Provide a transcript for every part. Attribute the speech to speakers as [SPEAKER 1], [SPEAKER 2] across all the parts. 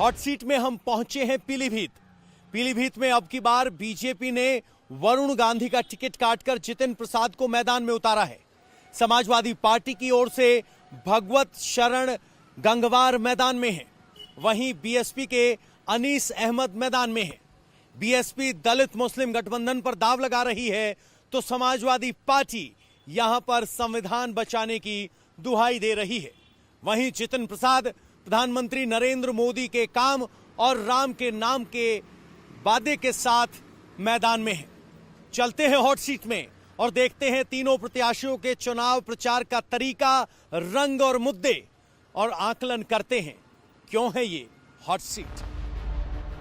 [SPEAKER 1] Hot seat में हम पहुंचे हैं पीलीभीत। पीलीभीत में अब की बार बीजेपी ने वरुण गांधी का टिकट काटकर जितिन प्रसाद को मैदान में उतारा है। समाजवादी पार्टी की ओर से भगवत शरण गंगवार मैदान में है, वहीं बीएसपी के अनीस अहमद मैदान में है। बीएसपी दलित मुस्लिम गठबंधन पर दाव लगा रही है तो समाजवादी पार्टी यहां पर संविधान बचाने की दुहाई दे रही है। वहीं जितिन प्रसाद प्रधानमंत्री नरेंद्र मोदी के काम और राम के नाम के वादे के साथ मैदान में है। चलते हैं हॉट सीट में और देखते हैं तीनों प्रत्याशियों के चुनाव प्रचार का तरीका, रंग और मुद्दे, और आकलन करते हैं क्यों है ये हॉट सीट।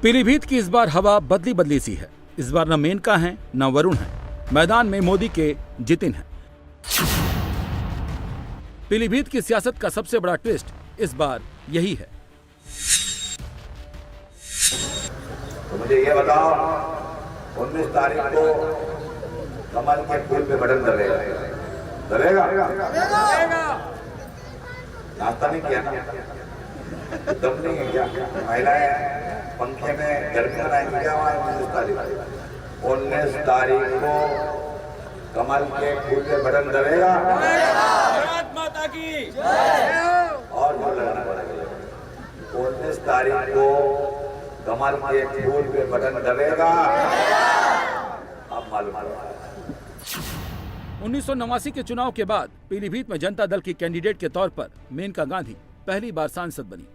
[SPEAKER 2] पीलीभीत की इस बार हवा बदली बदली सी है। इस बार न मेनका है न वरुण है, मैदान में मोदी के जितिन है। पीलीभीत की सियासत का सबसे बड़ा ट्विस्ट इस बार यही है।
[SPEAKER 3] तो मुझे ये बताओ, 19 तारीख को कमल के फूल पे बटन दबेगा? नाश्ता नहीं किया ना? दम नहीं है क्या? महिलाएं पंखे में गर्मी बनाएंगी क्या? 19 तारीख को कमल के फूल पे बटन दबेगा?
[SPEAKER 4] भारत माता की
[SPEAKER 3] और जोर लगाना पड़ेगा। 19 तारीख को कमल के फूल पे बटन दबेगा? अब मालूम
[SPEAKER 2] 1989 के चुनाव के बाद पीलीभीत में जनता दल की कैंडिडेट के तौर पर मेनका गांधी पहली बार सांसद बनी।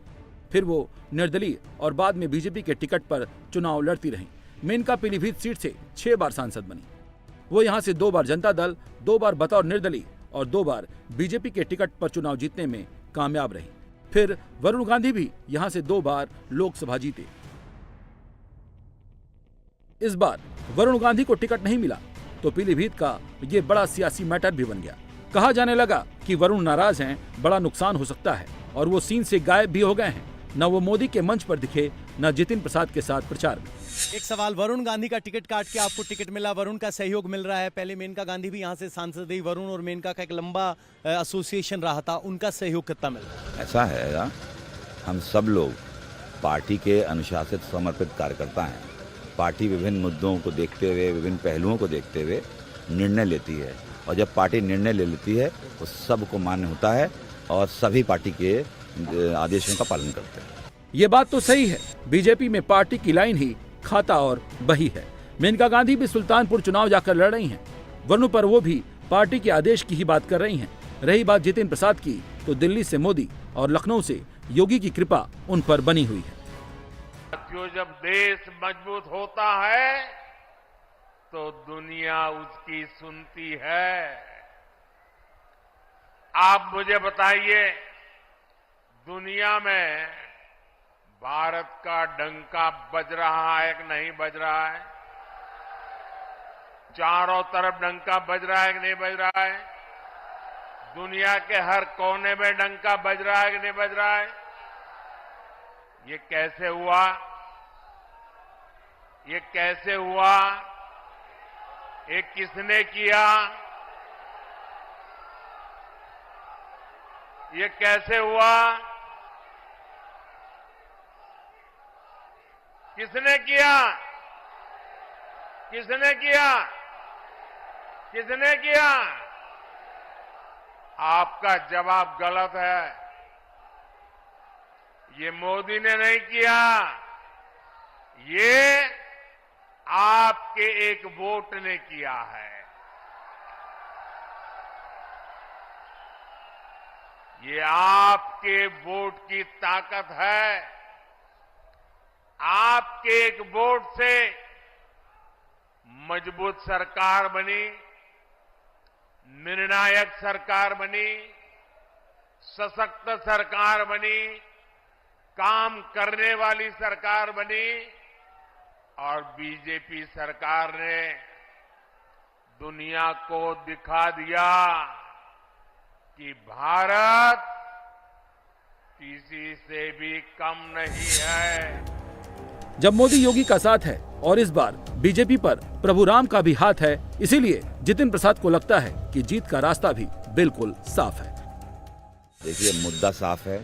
[SPEAKER 2] फिर वो निर्दलीय और बाद में बीजेपी के टिकट पर चुनाव लड़ती रहीं। मेनका पीलीभीत सीट से 6 बार सांसद बनी। वो यहां से 2 बार जनता दल, 2 बार बतौर निर्दलीय और 2 बार बीजेपी के टिकट पर चुनाव जीतने में कामयाब रही। फिर वरुण गांधी भी यहां से 2 बार लोकसभा जीते। इस बार वरुण गांधी को टिकट नहीं मिला तो पीलीभीत का ये बड़ा सियासी मैटर भी बन गया। कहा जाने लगा कि वरुण नाराज हैं, बड़ा नुकसान हो सकता है, और वो सीन से गायब भी हो गए हैं। न वो मोदी के मंच पर दिखे, न जितिन प्रसाद के साथ प्रचार में।
[SPEAKER 1] एक सवाल, वरुण गांधी का टिकट काट के आपको टिकट मिला, वरुण का सहयोग मिल रहा है। पहले मेनका गांधी भी यहाँ से सांसद रही, वरुण और मेनका का एक लंबा एसोसिएशन रहा था, उनका सहयोग कितना मिल रहा है?
[SPEAKER 5] ऐसा है, हम सब लोग पार्टी के अनुशासित समर्पित कार्यकर्ता हैं। पार्टी विभिन्न मुद्दों को देखते हुए, विभिन्न पहलुओं को देखते हुए निर्णय लेती है, और जब पार्टी निर्णय ले लेती है तो सबको मान्य होता है और सभी पार्टी के आदेशों का पालन करते हैं।
[SPEAKER 2] ये बात तो सही है, बीजेपी में पार्टी की लाइन ही खाता और बही है। मेनका गांधी भी सुल्तानपुर चुनाव जाकर लड़ रही हैं, वरुण पर वो भी पार्टी के आदेश की ही बात कर रही हैं। रही बात जितिन प्रसाद की, तो दिल्ली से मोदी और लखनऊ से योगी की कृपा उन पर बनी हुई है।
[SPEAKER 6] जब देश मजबूत होता है तो दुनिया उसकी सुनती है। आप मुझे बताइए, दुनिया में भारत का डंका बज रहा है कि नहीं बज रहा है? चारों तरफ डंका बज रहा है कि नहीं बज रहा है? दुनिया के हर कोने में डंका बज रहा है कि नहीं बज रहा है? ये कैसे हुआ? ये कैसे हुआ? ये किसने किया? ये कैसे हुआ? किसने किया? किसने किया? किसने किया? आपका जवाब गलत है। ये मोदी ने नहीं किया, ये आपके एक वोट ने किया है। ये आपके वोट की ताकत है। आपके एक वोट से मजबूत सरकार बनी, निर्णायक सरकार बनी, सशक्त सरकार बनी, काम करने वाली सरकार बनी, और बीजेपी सरकार ने दुनिया को दिखा दिया कि भारत किसी से भी कम नहीं है।
[SPEAKER 2] जब मोदी योगी का साथ है और इस बार बीजेपी पर प्रभु राम का भी हाथ है, इसीलिए जितिन प्रसाद को लगता है कि जीत का रास्ता भी बिल्कुल साफ है।
[SPEAKER 5] देखिए, मुद्दा साफ है,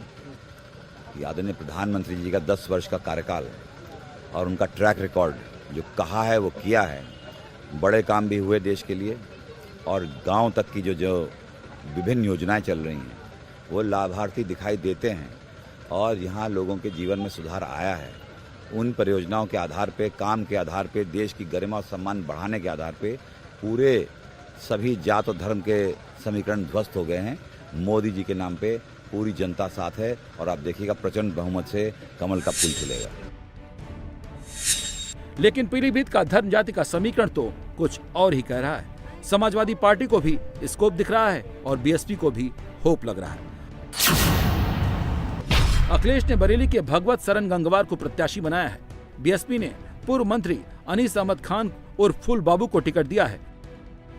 [SPEAKER 5] कि आदरणीय प्रधानमंत्री जी का 10 वर्ष का कार्यकाल और उनका ट्रैक रिकॉर्ड जो कहा है वो किया है। बड़े काम भी हुए देश के लिए और गांव तक की जो विभिन्न योजनाएं चल रही हैं वो लाभार्थी दिखाई देते हैं और यहाँ लोगों के जीवन में सुधार आया है। उन परियोजनाओं के आधार पे, काम के आधार पे, देश की गरिमा और सम्मान बढ़ाने के आधार पे पूरे सभी जात और धर्म के समीकरण ध्वस्त हो गए हैं। मोदी जी के नाम पे पूरी जनता साथ है और आप देखिएगा प्रचंड बहुमत से कमल का फूल खिलेगा।
[SPEAKER 2] लेकिन पीलीभीत का धर्म जाति का समीकरण तो कुछ और ही कह रहा है। समाजवादी पार्टी को भी स्कोप दिख रहा है और बीएसपी को भी होप लग रहा है। अखिलेश ने बरेली के भगवत सरन गंगवार को प्रत्याशी बनाया है। बीएसपी ने पूर्व मंत्री अनीस अहमद खान उर्फ फूल बाबू को टिकट दिया है।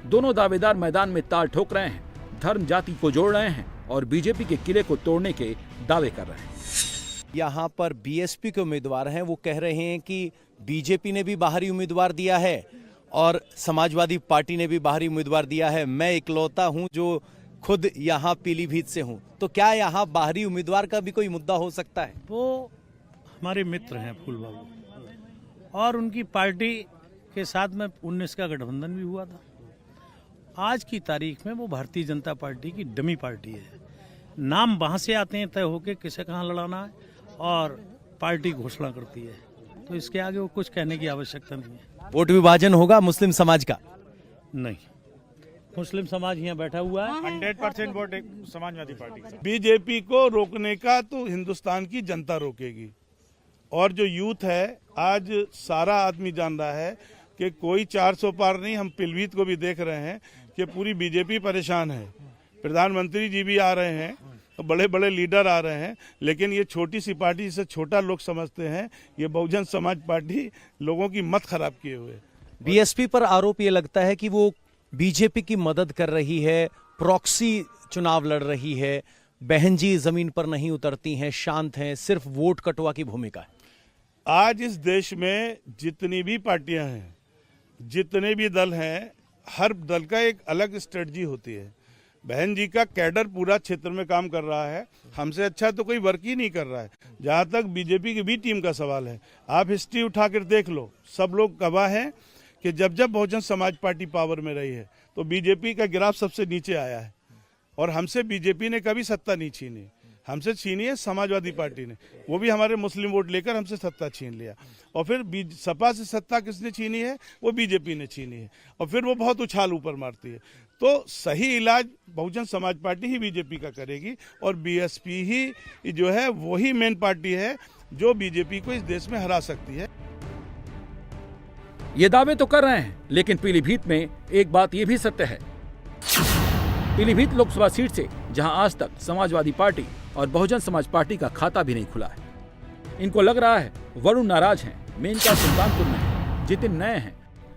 [SPEAKER 2] दोनों दावेदार मैदान में ताल ठोक रहे हैं, धर्म जाति को जोड़ रहे हैं और बीजेपी के किले को तोड़ने के दावे कर रहे हैं।
[SPEAKER 1] यहाँ पर बीएसपी के उम्मीदवार हैं, वो कह रहे हैं कि बीजेपी ने भी बाहरी उम्मीदवार दिया है और समाजवादी पार्टी ने भी बाहरी उम्मीदवार दिया है। मैं इकलौता हूं जो खुद यहाँ पीलीभीत से हूं। तो क्या यहाँ बाहरी उम्मीदवार का भी कोई मुद्दा हो सकता है?
[SPEAKER 7] वो हमारे मित्र हैं फूल बाबू, और उनकी पार्टी के साथ में 19 का गठबंधन भी हुआ था। आज की तारीख में वो भारतीय जनता पार्टी की डमी पार्टी है। नाम वहाँ से आते हैं तय होके किसे कहाँ लड़ाना है और पार्टी घोषणा करती है, तो इसके आगे वो कुछ कहने की आवश्यकता नहीं है।
[SPEAKER 1] वोट विभाजन होगा मुस्लिम समाज का?
[SPEAKER 7] नहीं, मुस्लिम समाज यहाँ बैठा हुआ है।
[SPEAKER 8] 100% वोट एक समाजवादी पार्टी का। बीजेपी को रोकने का तो हिंदुस्तान की जनता रोकेगी और जो यूथ है आज सारा आदमी जान रहा है कि कोई 400 पार नहीं। हम पीलीभीत को भी देख रहे हैं कि पूरी बीजेपी परेशान है। प्रधानमंत्री जी भी आ रहे हैं, बड़े बड़े लीडर आ रहे हैं, लेकिन ये छोटी सी पार्टी जिसे छोटा लोग समझते हैं, ये बहुजन समाज पार्टी लोगों की मत खराब किए हुए।
[SPEAKER 1] बीएसपी पर आरोप ये लगता है कि वो बीजेपी की मदद कर रही है, प्रॉक्सी चुनाव लड़ रही है, बहन जी जमीन पर नहीं उतरती हैं, शांत हैं, सिर्फ वोट कटवा की भूमिका है।
[SPEAKER 8] आज इस देश में जितनी भी पार्टियां हैं, जितने भी दल हैं, हर दल का एक अलग स्ट्रेटजी होती है। बहन जी का कैडर पूरा क्षेत्र में काम कर रहा है, हमसे अच्छा तो कोई वर्क ही नहीं कर रहा है। जहां तक बीजेपी की भी टीम का सवाल है, आप हिस्ट्री उठाकर देख लो, सब लोग गवाह हैं कि जब जब बहुजन समाज पार्टी पावर में रही है तो बीजेपी का ग्राफ सबसे नीचे आया है और हमसे बीजेपी ने कभी सत्ता नहीं छीनी। हमसे छीनी है समाजवादी पार्टी ने, वो भी हमारे मुस्लिम वोट लेकर हमसे सत्ता छीन लिया। और फिर सपा से सत्ता किसने छीनी है? वो बीजेपी ने छीनी है और फिर वो बहुत उछाल ऊपर मारती है। तो सही इलाज बहुजन समाज पार्टी ही बीजेपी का करेगी और बीएसपी ही जो है वही मेन पार्टी है जो बीजेपी को इस देश में हरा सकती है।
[SPEAKER 2] ये दावे तो कर रहे हैं, लेकिन पीलीभीत में एक बात ये भी सत्य है। पीलीभीत लोकसभा सीट से जहां आज तक समाजवादी पार्टी और बहुजन समाज पार्टी का खाता भी नहीं खुला है। इनको लग रहा है वरुण नाराज हैं, मेनका सुल्तानपुर में है, जितिन नए हैं,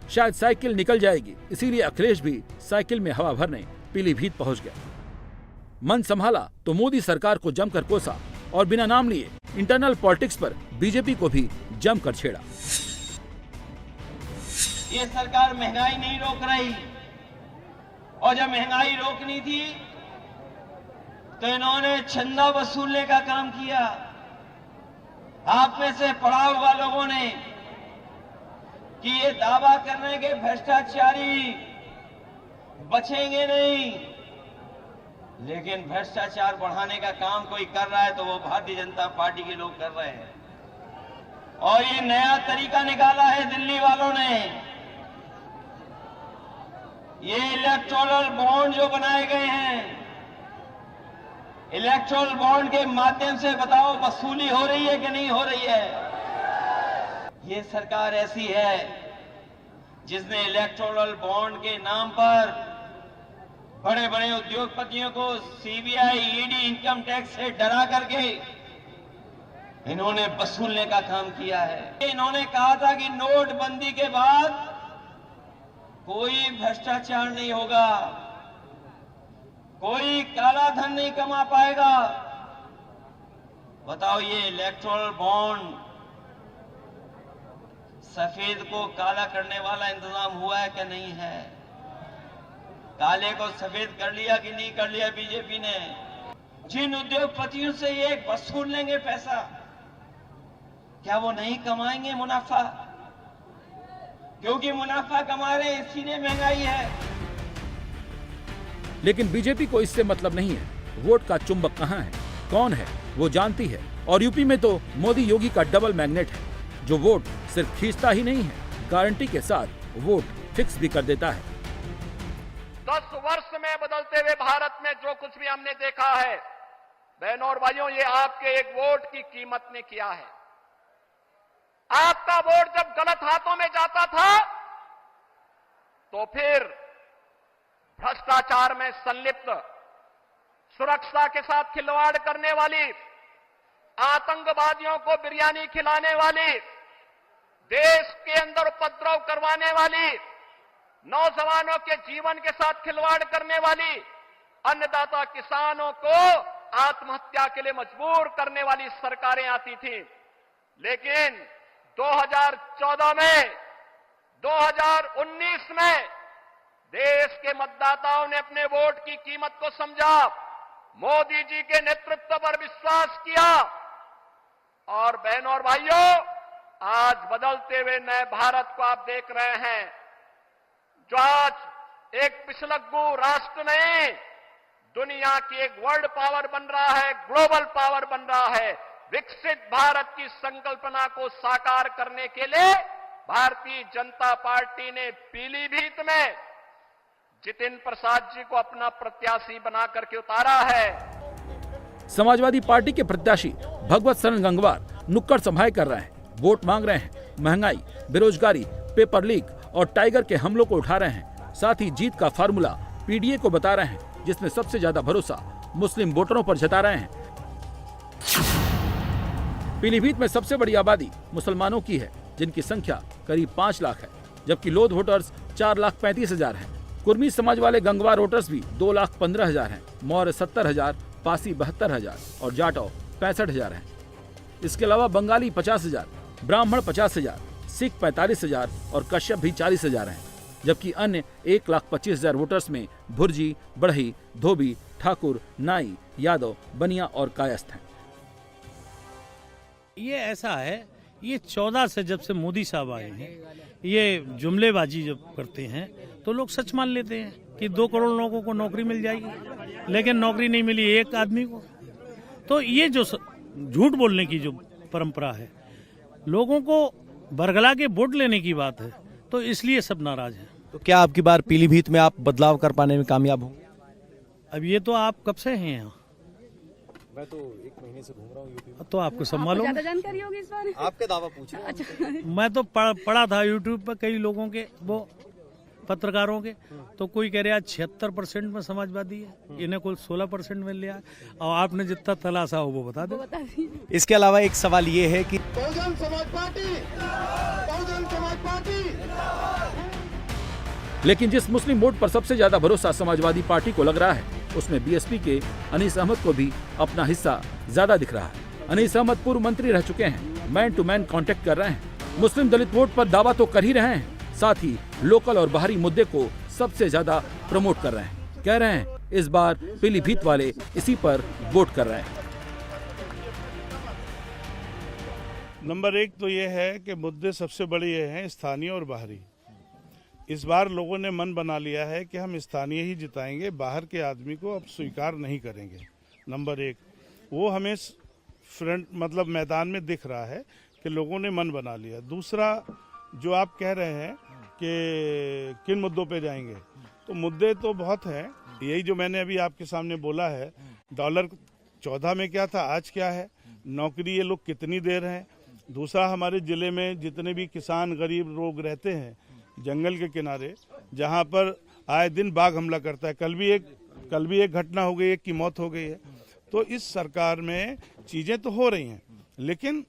[SPEAKER 2] शायद साइकिल निकल जाएगी, इसीलिए अखिलेश भी साइकिल में हवा भरने पीलीभीत पहुंच गया। मन संभाला तो मोदी सरकार को जमकर कोसा और बिना नाम लिए इंटरनल पॉलिटिक्स पर बीजेपी को भी जमकर छेड़ा।
[SPEAKER 9] ये सरकार महंगाई नहीं रोक रही और जब महंगाई रोकनी थी तो इन्होंने चंदा वसूलने का काम किया। आप में से पढ़ा हुआ लोगों ने कि ये दावा करने के भ्रष्टाचारी बचेंगे नहीं, लेकिन भ्रष्टाचार बढ़ाने का काम कोई कर रहा है तो वो भारतीय जनता पार्टी के लोग कर रहे हैं। और ये नया तरीका निकाला है दिल्ली वालों ने, ये इलेक्टोरल बॉन्ड जो बनाए गए हैं, इलेक्टोरल बॉन्ड के माध्यम से बताओ वसूली हो रही है कि नहीं हो रही है? ये सरकार ऐसी है जिसने इलेक्टोरल बॉन्ड के नाम पर बड़े बड़े उद्योगपतियों को सीबीआई, ईडी, इनकम टैक्स से डरा करके इन्होंने वसूलने का काम किया है। इन्होंने कहा था कि नोटबंदी के बाद कोई भ्रष्टाचार नहीं होगा, कोई काला धन नहीं कमा पाएगा। बताओ ये इलेक्टोरल बॉन्ड सफेद को काला करने वाला इंतजाम हुआ है कि नहीं है? काले को सफेद कर लिया कि नहीं कर लिया बीजेपी ने? जिन उद्योगपतियों से ये वसूल लेंगे पैसा, क्या वो नहीं कमाएंगे मुनाफा? क्योंकि मुनाफा कमा रहे हैं, इसीलिए महंगाई है।
[SPEAKER 2] लेकिन बीजेपी को इससे मतलब नहीं है वोट का चुंबक कहां है, कौन है, वो जानती है। और यूपी में तो मोदी योगी का डबल मैग्नेट है, जो वोट सिर्फ खींचता ही नहीं है, गारंटी के साथ वोट फिक्स भी कर देता है।
[SPEAKER 10] 10 वर्ष में बदलते हुए भारत में जो कुछ भी हमने देखा है, बहनों और भाइयों, ये आपके एक वोट की कीमत ने किया है। आपका वोट जब गलत हाथों में जाता था, तो फिर भ्रष्टाचार में संलिप्त, सुरक्षा के साथ खिलवाड़ करने वाली, आतंकवादियों को बिरयानी खिलाने वाली, देश के अंदर उपद्रव करवाने वाली, नौजवानों के जीवन के साथ खिलवाड़ करने वाली, अन्नदाता किसानों को आत्महत्या के लिए मजबूर करने वाली सरकारें आती थी। लेकिन 2014 में, 2019 में देश के मतदाताओं ने अपने वोट की कीमत को समझा, मोदी जी के नेतृत्व पर विश्वास किया, और बहनों और भाइयों, आज बदलते हुए नए भारत को आप देख रहे हैं, जो आज एक पिछलग्गू राष्ट्र नहीं, दुनिया की एक वर्ल्ड पावर बन रहा है, ग्लोबल पावर बन रहा है। विकसित भारत की संकल्पना को साकार करने के लिए भारतीय जनता पार्टी ने पीलीभीत में जितिन प्रसाद जी को अपना प्रत्याशी बना करके उतारा है।
[SPEAKER 2] समाजवादी पार्टी के प्रत्याशी भगवत शरण गंगवार नुक्कड़ सभाएं कर रहे हैं, वोट मांग रहे हैं, महंगाई, बेरोजगारी, पेपर लीक और टाइगर के हमलों को उठा रहे हैं। साथ ही जीत का फार्मूला पीडीए को बता रहे हैं, जिसमें सबसे ज्यादा भरोसा मुस्लिम वोटरों पर जता रहे हैं। पीलीभीत में सबसे बड़ी आबादी मुसलमानों की है, जिनकी संख्या करीब 5 लाख है, जबकि लोध वोटर्स 4,35,000 हैं। कुर्मी समाज वाले गंगवार वोटर्स भी 2,15,000 हैं, मौर्य 70,000, पासी 72,000 और जाटव 65,000 हैं। इसके अलावा बंगाली 50,000, ब्राह्मण 50,000, सिख 45,000 और कश्यप भी 40,000 हैं, जबकि अन्य 1,25,000 वोटर्स में भुर्जी, बढ़ई, धोबी, ठाकुर, नाई, यादव, बनिया और कायस्थ हैं।
[SPEAKER 7] ये ऐसा है, ये 14 से जब से मोदी साहब आए हैं, ये जुमलेबाजी जब करते हैं तो लोग सच मान लेते हैं कि 2 करोड़ लोगों को नौकरी मिल जाएगी, लेकिन नौकरी नहीं मिली एक आदमी को। तो ये जो झूठ बोलने की जो परंपरा है, लोगों को बरगला के वोट लेने की बात है, तो इसलिए सब नाराज हैं।
[SPEAKER 1] तो क्या आपकी बार पीलीभीत में आप बदलाव कर पाने में कामयाब होंगे?
[SPEAKER 7] अब ये तो आप कब से हैं यहाँ?
[SPEAKER 1] मैं तो 1 महीने से घूम रहा हूँ यूपी में।
[SPEAKER 7] तो आपको सब मालूम,
[SPEAKER 11] ज्यादा जानकारी होगी इस बारे में।
[SPEAKER 1] आपके दावा पूछ रहे हैं।
[SPEAKER 11] अच्छा,
[SPEAKER 7] मैं तो पढ़ा था यूट्यूब पर कई लोगों के, वो पत्रकारों के, तो कोई कह रहा 76% में समाजवादी है, इन्हें कुल 16% में लिया, और आपने जितना तलाशा हो वो बता दो।
[SPEAKER 1] इसके अलावा एक सवाल ये है कि
[SPEAKER 12] बहुजन समाज पार्टी
[SPEAKER 2] लेकिन जिस मुस्लिम वोट पर सबसे ज्यादा भरोसा समाजवादी पार्टी को लग रहा है, उसमें बीएसपी के अनीस अहमद को भी अपना हिस्सा ज्यादा दिख रहा है। अनीस अहमद पूर्व मंत्री रह चुके हैं, मैन टू मैन कांटेक्ट कर रहे हैं, मुस्लिम दलित वोट पर दावा तो कर ही रहे हैं, साथ ही लोकल और बाहरी मुद्दे को सबसे ज्यादा प्रमोट कर रहे हैं। कह रहे हैं इस बार पीलीभीत वाले इसी पर वोट कर रहे हैं।
[SPEAKER 8] नंबर 1 तो ये है कि मुद्दे सबसे बड़े ये हैं स्थानीय और बाहरी। इस बार लोगों ने मन बना लिया है कि हम स्थानीय ही जिताएंगे, बाहर के आदमी को अब स्वीकार नहीं करेंगे। नंबर 1 वो हमें फ्रंट मतलब मैदान में दिख रहा है कि लोगों ने मन बना लिया। दूसरा, जो आप कह रहे हैं कि किन मुद्दों पे जाएंगे, तो मुद्दे तो बहुत हैं। यही जो मैंने अभी आपके सामने बोला है, डॉलर 14 में क्या था, आज क्या है, नौकरी ये लोग कितनी दे रहे हैं। दूसरा, हमारे जिले में जितने भी किसान गरीब लोग रहते हैं जंगल के किनारे, जहाँ पर आए दिन बाघ हमला करता है, कल भी एक घटना हो गई, एक की मौत हो गई है। तो इस सरकार में चीज़ें तो हो रही हैं, लेकिन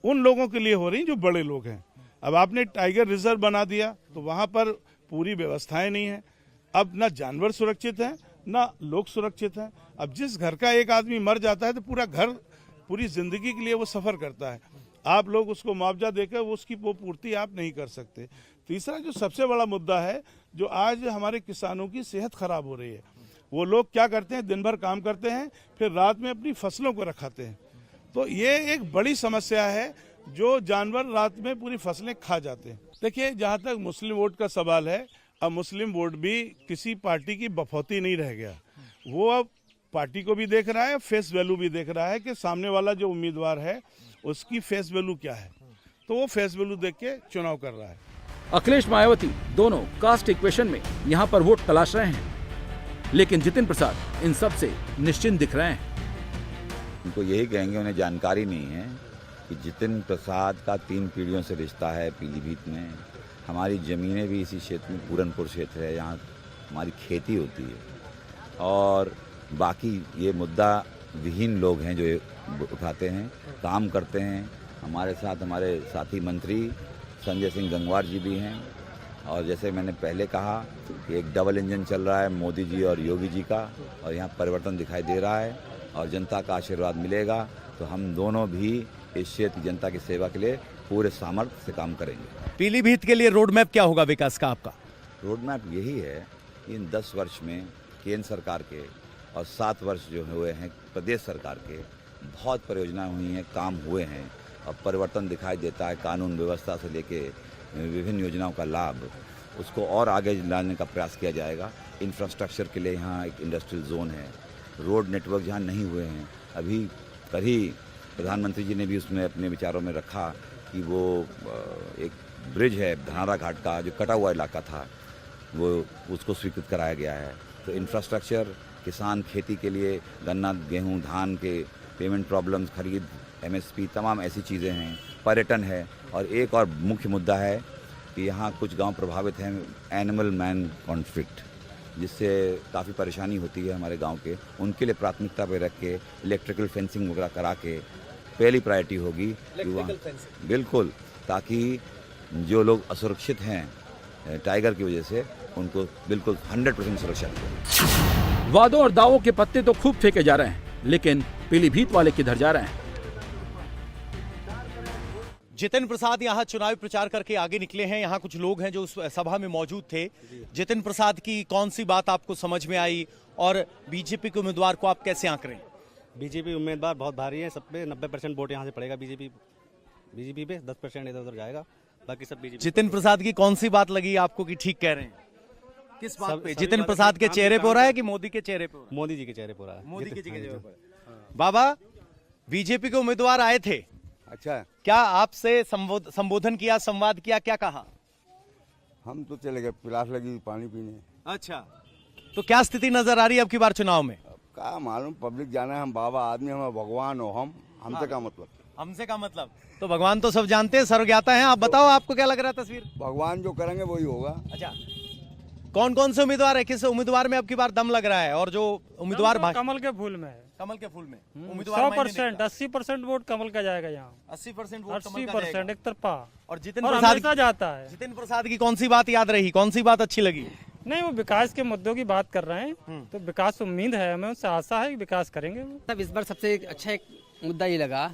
[SPEAKER 8] उन लोगों के लिए हो रही जो बड़े लोग हैं। अब आपने टाइगर रिजर्व बना दिया तो वहाँ पर पूरी व्यवस्थाएं नहीं है। अब ना जानवर सुरक्षित हैं ना लोग सुरक्षित हैं। अब जिस घर का एक आदमी मर जाता है तो पूरा घर पूरी जिंदगी के लिए वो सफ़र करता है। आप लोग उसको मुआवजा देकर उसकी वो पूर्ति आप नहीं कर सकते। तीसरा जो सबसे बड़ा मुद्दा है, जो आज हमारे किसानों की सेहत खराब हो रही है, वो लोग क्या करते हैं, दिन भर काम करते हैं, फिर रात में अपनी फसलों को रखाते हैं। तो ये एक बड़ी समस्या है, जो जानवर रात में पूरी फसलें खा जाते हैं। देखिए, जहाँ तक मुस्लिम वोट का सवाल है, अब मुस्लिम वोट भी किसी पार्टी की बफौती नहीं रह गया। वो अब पार्टी को भी देख रहा है, फेस वैल्यू भी देख रहा है कि सामने वाला जो उम्मीदवार है उसकी फेस वैल्यू क्या है, तो वो फेस वैल्यू देख के चुनाव कर रहा है।
[SPEAKER 2] अखिलेश मायावती दोनों कास्ट इक्वेशन में यहाँ पर वोट तलाश रहे हैं, लेकिन जितिन प्रसाद इन सब से निश्चिंत दिख रहे हैं।
[SPEAKER 5] उनको यही कहेंगे, उन्हें जानकारी नहीं है कि जितिन प्रसाद का 3 पीढ़ियों से रिश्ता है पीलीभीत में। हमारी ज़मीनें भी इसी क्षेत्र में, पूरनपुर क्षेत्र है, यहाँ हमारी खेती होती है। और बाकी ये मुद्दा विहीन लोग हैं जो उठाते हैं, काम करते हैं। हमारे साथ हमारे साथी मंत्री संजय सिंह गंगवार जी भी हैं। और जैसे मैंने पहले कहा कि एक डबल इंजन चल रहा है मोदी जी और योगी जी का, और यहाँ परिवर्तन दिखाई दे रहा है और जनता का आशीर्वाद मिलेगा तो हम दोनों भी इस क्षेत्र की जनता की सेवा के लिए पूरे सामर्थ्य से काम करेंगे।
[SPEAKER 1] पीलीभीत के लिए रोड मैप क्या होगा विकास का आपका?
[SPEAKER 5] रोड मैप यही है कि इन 10 वर्ष में केंद्र सरकार के और 7 वर्ष जो हुए हैं प्रदेश सरकार के, बहुत परियोजनाएं हुई हैं, काम हुए हैं और परिवर्तन दिखाई देता है। कानून व्यवस्था से लेके विभिन्न योजनाओं का लाभ, उसको और आगे लाने का प्रयास किया जाएगा। इंफ्रास्ट्रक्चर के लिए यहाँ एक इंडस्ट्रियल जोन है, रोड नेटवर्क जहाँ नहीं हुए हैं, अभी कल ही प्रधानमंत्री जी ने भी उसमें अपने विचारों में रखा कि वो एक ब्रिज है धनारा घाट का, जो कटा हुआ इलाका था, वो उसको स्वीकृत कराया गया है। तो इंफ्रास्ट्रक्चर, किसान खेती के लिए गन्ना, गेहूं, धान के पेमेंट प्रॉब्लम्स, खरीद, MSP, तमाम ऐसी चीज़ें हैं। पर्यटन है, और एक और मुख्य मुद्दा है कि यहाँ कुछ गांव प्रभावित हैं एनिमल मैन कॉन्फ्लिक्ट, जिससे काफ़ी परेशानी होती है हमारे गांव के। उनके लिए प्राथमिकता पे रख के इलेक्ट्रिकल फेंसिंग वगैरह करा के पहली प्रायोरिटी होगी बिल्कुल, ताकि जो लोग असुरक्षित हैं टाइगर की वजह से, उनको बिल्कुल 100% सुरक्षा मिले।
[SPEAKER 2] वादों और दावों के पत्ते तो खूब फेंके जा रहे हैं, लेकिन पीलीभीत वाले किधर जा रहे हैं?
[SPEAKER 1] जितिन प्रसाद यहाँ चुनावी प्रचार करके आगे निकले हैं। यहाँ कुछ लोग हैं जो उस सभा में मौजूद थे। जितिन प्रसाद की कौन सी बात आपको समझ में आई और बीजेपी के उम्मीदवार को आप कैसे आंक रहे हैं?
[SPEAKER 11] बीजेपी उम्मीदवार बहुत भारी है, सब पे 90% वोट यहाँ से पड़ेगा बीजेपी पे, 10% इधर उधर जाएगा, बाकी सब बीजेपी।
[SPEAKER 1] जितिन प्रसाद की कौन सी बात लगी आपको कि ठीक कह रहे हैं? किस बात पे? जितिन प्रसाद के चेहरे पे हो रहा है कि मोदी के चेहरे पे हो रहा है?
[SPEAKER 11] मोदी जी के चेहरे पे हो रहा है।
[SPEAKER 1] मोदी के चेहरे पे। बाबा, बीजेपी के उम्मीदवार आए थे,
[SPEAKER 12] अच्छा,
[SPEAKER 1] क्या आपसे संबोधन किया, संवाद किया, क्या कहा?
[SPEAKER 12] हम तो चले गए, प्यास लगी पानी पीने।
[SPEAKER 1] अच्छा, तो क्या स्थिति नजर आ रही है अब की बार चुनाव में?
[SPEAKER 12] क्या मालूम, पब्लिक जाना है, हम बाबा आदमी, हम भगवान हो, हमसे क्या मतलब?
[SPEAKER 1] हमसे क्या मतलब? तो भगवान तो सब जानते हैं, सर्वज्ञाता हैं। आप बताओ, आपको क्या लग रहा है तस्वीर?
[SPEAKER 12] भगवान जो करेंगे वही होगा।
[SPEAKER 1] अच्छा, कौन कौन से उम्मीदवार है, किस उम्मीदवार में अब की बार दम लग रहा है? और जो उम्मीदवार
[SPEAKER 7] कमल के फूल में है।
[SPEAKER 1] कमल के फूल में
[SPEAKER 7] 100%, 80% वोट कमल का जाएगा यहाँ।
[SPEAKER 1] 80% वोट कमल का
[SPEAKER 7] 80%
[SPEAKER 1] जाएगा।
[SPEAKER 7] एक तरफा।
[SPEAKER 1] और जितिन प्रसाद
[SPEAKER 7] जाता है।
[SPEAKER 1] जितिन प्रसाद की कौन सी बात याद रही, कौन सी बात अच्छी लगी?
[SPEAKER 7] नहीं, वो विकास के मुद्दों की बात कर रहे हैं, तो विकास उम्मीद है हमें, उससे आशा है कि विकास करेंगे।
[SPEAKER 13] तब इस बार सबसे अच्छा एक मुद्दा ये लगा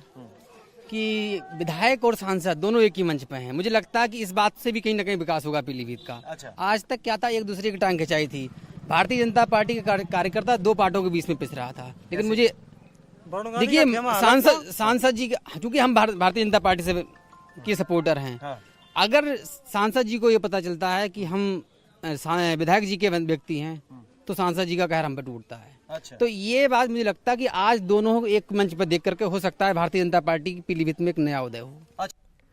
[SPEAKER 13] कि विधायक और सांसद दोनों एक ही मंच पे हैं। मुझे लगता है कि इस बात से भी कहीं ना कहीं विकास होगा पीलीभीत का।
[SPEAKER 1] अच्छा।
[SPEAKER 13] आज तक क्या था, एक दूसरे की टांग खिंचाई थी। भारतीय जनता पार्टी के कार्यकर्ता 2 पार्टियों के बीच में पिस रहा था। लेकिन मुझे देखिए, सांसद जी, चूंकि हम भारतीय जनता पार्टी से के सपोर्टर हैं, अगर सांसद जी को ये पता चलता है कि हम विधायक जी के व्यक्ति हैं, तो सांसद जी का कहर हम पर टूटता है।
[SPEAKER 1] अच्छा।
[SPEAKER 13] तो ये बात मुझे लगता है कि आज दोनों एक मंच पर देख करके हो सकता है भारतीय जनता पार्टी की पीलीभीत में एक नया उदय हो।
[SPEAKER 1] अच्छा।